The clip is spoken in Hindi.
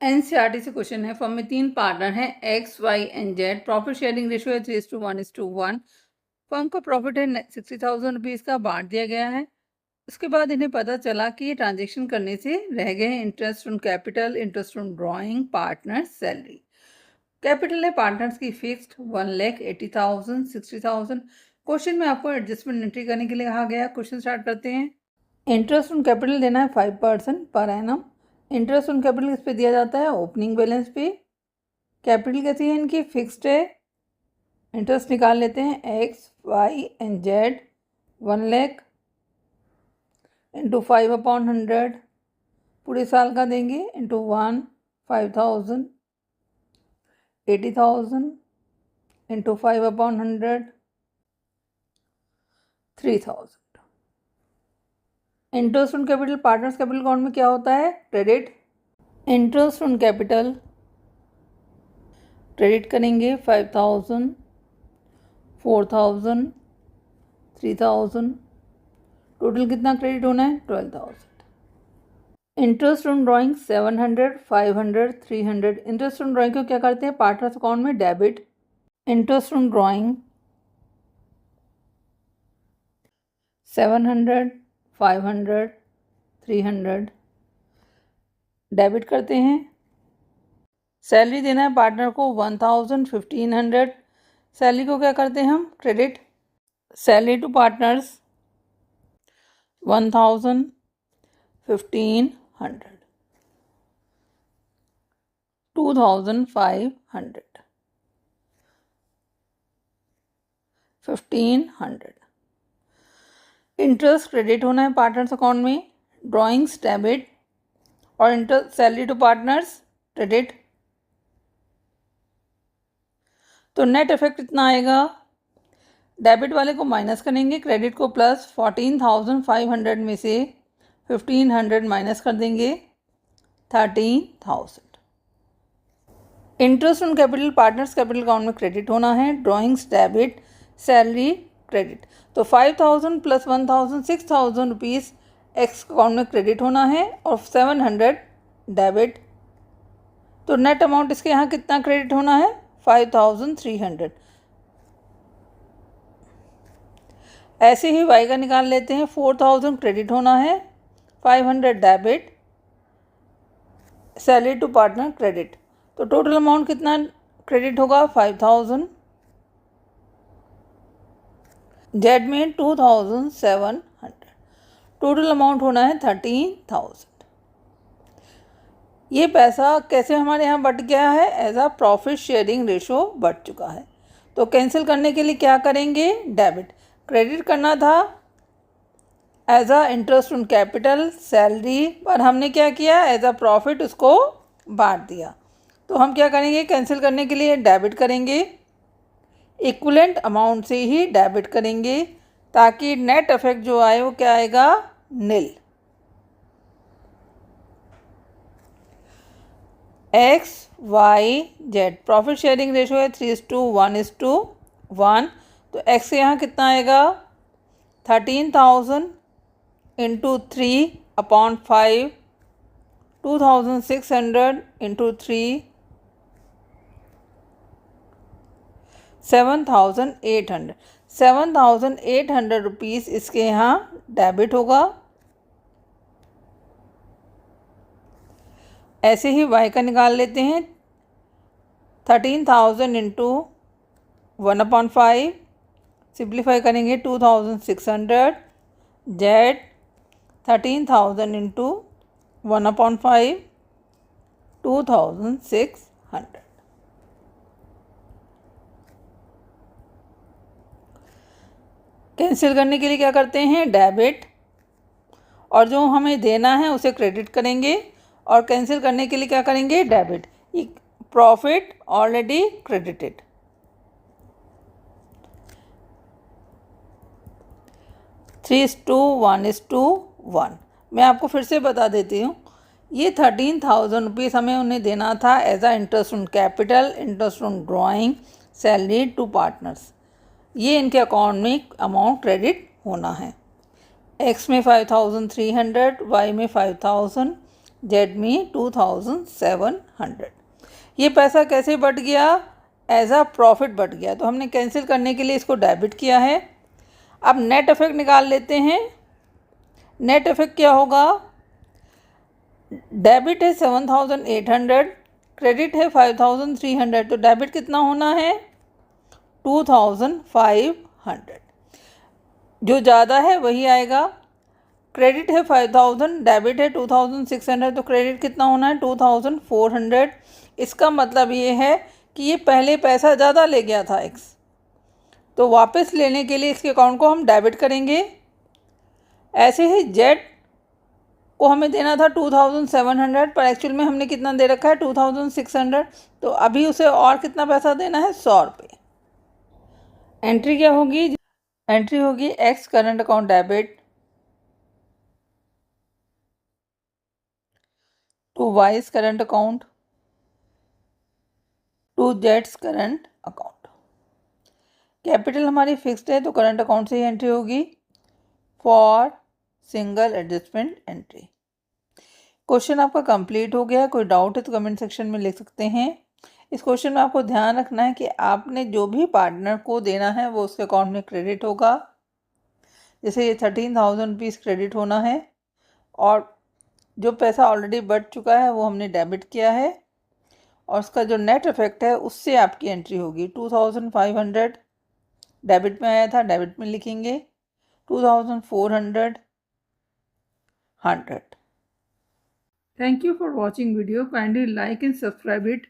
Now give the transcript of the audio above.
एनसीईआरटी से क्वेश्चन है। फर्म में 3 पार्टनर हैं X, Y and Z. Profit sharing ratio है 3:1:1। फर्म का प्रॉफिट है 60,000 रुपीज़ का, बांट दिया गया है। उसके बाद इन्हें पता चला कि ये ट्रांजेक्शन करने से रह गए हैं interest on capital, interest on drawing, partner salary. Capital है पार्टनर्स की फिक्स्ड 1,80,000, 60,000। क्वेश्चन में आपको एडजस्टमेंट एंट्री करने के लिए कहा गया। क्वेश्चन स्टार्ट करते हैं। इंटरेस्ट ऑन कैपिटल देना है 5% per annum. Interest on capital किस पे दिया जाता है? ओपनिंग बैलेंस पे। कैपिटल कैसी है इनकी? फिक्स्ड है। इंटरेस्ट निकाल लेते हैं। X, Y and Z 1 lakh into 5/100 पूरे साल का देंगे, into 1 5,000, 80,000 into 5/100 3,000। Interest on capital partners capital account में क्या होता है? Credit. Interest on capital credit करेंगे 5,000, 4,000, 3,000। टोटल कितना क्रेडिट होना है? 12,000। Interest on drawing 700, 500, 300। Interest on drawing को क्या करते हैं? पार्टनर्स अकाउंट में debit. Interest on drawing 700, 500, 300 debit करते हैं। सैलरी देना है पार्टनर को 1,000, 1,500। सैलरी को क्या करते हैं हम? Credit. Salary to partners 1,000, 1,500, 2,500, 1,500। Interest credit होना है पार्टनर्स अकाउंट में, ड्राइंग्स डेबिट और interest salary to partners credit. तो नेट इफेक्ट कितना आएगा? डेबिट वाले को माइनस करेंगे, क्रेडिट को प्लस। 14,500 में से 1,500 माइनस कर देंगे, 13,000। Interest on capital partners capital account में क्रेडिट होना है, ड्राइंग्स डेबिट, सैलरी क्रेडिट। तो 5,000 प्लस 1,000 6,000 रुपीज़ एक्स अकाउंट में क्रेडिट होना है और 700 डेबिट। तो नेट अमाउंट इसके यहाँ कितना क्रेडिट होना है? 5,300। ऐसे ही वाई का निकाल लेते हैं। 4,000 क्रेडिट होना है, 500 debit, salary to partner credit. तो टोटल अमाउंट कितना क्रेडिट होगा? 5,000। जेड में 2,700। टोटल अमाउंट होना है 13,000। ये पैसा कैसे हमारे यहाँ बट गया है? As a profit sharing ratio बढ़ चुका है। तो कैंसिल करने के लिए क्या करेंगे? डेबिट। क्रेडिट करना था as a interest on capital salary, पर हमने क्या किया? एज अ प्रॉफिट उसको बांट दिया। तो हम क्या करेंगे? कैंसिल करने के लिए डेबिट करेंगे, इक्विवेलेंट अमाउंट से ही डेबिट करेंगे, ताकि नेट इफेक्ट जो आए वो क्या आएगा? Nil. X, Y, Z profit sharing ratio है 3:1:1। तो एक्स के यहाँ कितना आएगा? 13,000 इंटू 3/5, 2,600 इंटू 3, 7,800। 7,800 रुपीज़ इसके यहाँ डेबिट होगा। ऐसे ही वाई का निकाल लेते हैं। 13,000 इंटू 1/5 सिंप्लीफाई करेंगे 2,600। Z 13,000 into 1/5 2,600। कैंसिल करने के लिए क्या करते हैं? डेबिट, और जो हमें देना है उसे क्रेडिट करेंगे, और कैंसिल करने के लिए क्या करेंगे? Debit. Profit already credited. Three is to 1:1। मैं आपको फिर से बता देती हूँ। ये 13,000 रुपीज़ हमें उन्हें देना था as a interest on capital, interest on drawing, salary to partners. ये इनके अकाउंट में अमाउंट क्रेडिट होना है। एक्स में 5,300, वाई में 5,000, जेड में 2700। ये पैसा कैसे बट गया? एज अ प्रॉफिट बट गया, तो हमने कैंसिल करने के लिए इसको डेबिट किया है। अब नेट इफेक्ट निकाल लेते हैं। नेट इफेक्ट क्या होगा? डेबिट है 7800, क्रेडिट है 5300, तो डेबिट कितना होना है? 2500। जो ज़्यादा है वही आएगा। क्रेडिट है 5000, डेबिट है 2600, तो क्रेडिट कितना होना है? 2400। इसका मतलब ये है कि ये पहले पैसा ज़्यादा ले गया था एक्स, तो वापस लेने के लिए इसके अकाउंट को हम डेबिट करेंगे। ऐसे ही जेड को हमें देना था 2700, पर एक्चुअल में हमने कितना दे रखा है? 2600, तो अभी उसे और कितना पैसा देना है? 100 रुपये। एंट्री क्या होगी? एंट्री होगी X current account debit to Y's current account to जेड्स करंट अकाउंट। कैपिटल हमारी फिक्स्ड है, तो करंट अकाउंट से ही एंट्री होगी for single adjustment entry. Question आपका कंप्लीट हो गया। कोई डाउट है तो कमेंट सेक्शन में लिख सकते हैं। इस क्वेश्चन में आपको ध्यान रखना है कि आपने जो भी पार्टनर को देना है वो उसके अकाउंट में क्रेडिट होगा। जैसे ये 13,000 रुपीज़ क्रेडिट होना है, और जो पैसा ऑलरेडी बढ़ चुका है वो हमने डेबिट किया है, और उसका जो नेट इफेक्ट है उससे आपकी एंट्री होगी 2500 डेबिट में आया था, डेबिट में लिखेंगे 2400 100। Thank you for watching video. Kindly like and subscribe it.